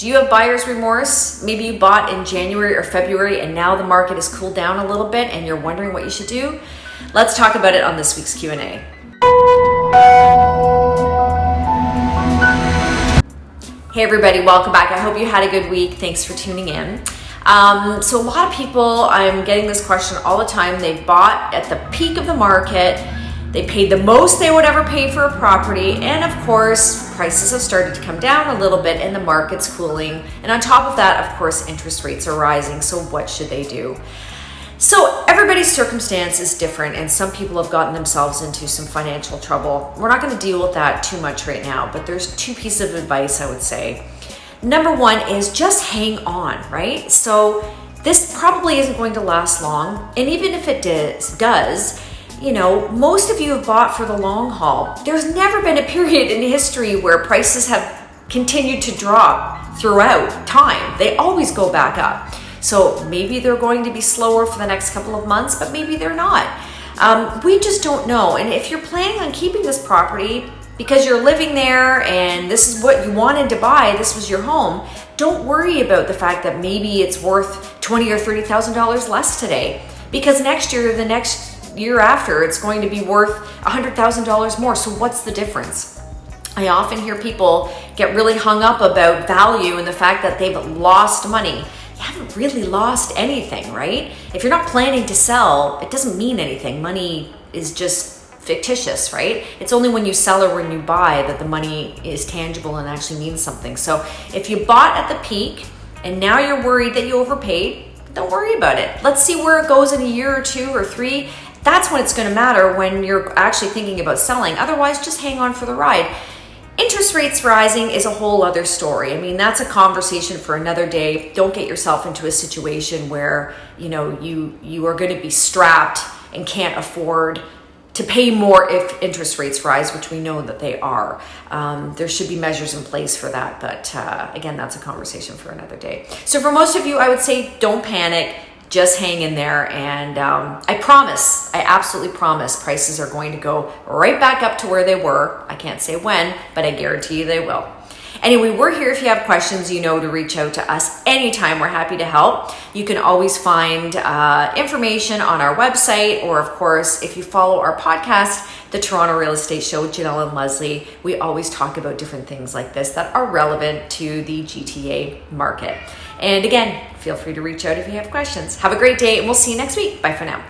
Do you have buyer's remorse? Maybe you bought in January or February and now the market has cooled down a little bit and you're wondering what you should do? Let's talk about it on this week's Q&A. Hey everybody, welcome back. I hope you had a good week. Thanks for tuning in. So a lot of people, I'm getting this question all the time. They've bought at the peak of the market. They paid the most they would ever pay for a property. And of course, prices have started to come down a little bit and the market's cooling. And on top of that, of course, interest rates are rising. So what should they do? So everybody's circumstance is different and some people have gotten themselves into some financial trouble. We're not going to deal with that too much right now, but there's two pieces of advice I would say. Number one is just hang on, right? So this probably isn't going to last long. And even if it does, you know, most of you have bought for the long haul. There's never been a period in history where prices have continued to drop throughout time. They always go back up. So maybe they're going to be slower for the next couple of months, but maybe they're not. We just don't know. And if you're planning on keeping this property because you're living there and this is what you wanted to buy, this was your home, don't worry about the fact that maybe it's worth $20,000 or $30,000 less today. Because next year, the next year after, it's going to be worth $100,000 more. So what's the difference? I often hear people get really hung up about value and the fact that they've lost money. You haven't really lost anything, right? If you're not planning to sell, it doesn't mean anything. Money is just fictitious, right? It's only when you sell or when you buy that the money is tangible and actually means something. So if you bought at the peak and now you're worried that you overpaid, don't worry about it. Let's see where it goes in a year or two or three. That's when it's going to matter, when you're actually thinking about selling. Otherwise, just hang on for the ride. Interest rates rising is a whole other story. I mean, that's a conversation for another day. Don't get yourself into a situation where, you know, you are going to be strapped and can't afford to pay more if interest rates rise, which we know that they are. There should be measures in place for that. But again, that's a conversation for another day. So for most of you, I would say don't panic. Just hang in there, and I absolutely promise prices are going to go right back up to where they were. I can't say when, but I guarantee you they will. Anyway, we're here if you have questions, you know, to reach out to us anytime. We're happy to help. You can always find information on our website, or of course, if you follow our podcast, the Toronto Real Estate Show with Jenelle and Leslie, we always talk about different things like this that are relevant to the GTA market. And again, feel free to reach out if you have questions. Have a great day, and we'll see you next week. Bye for now.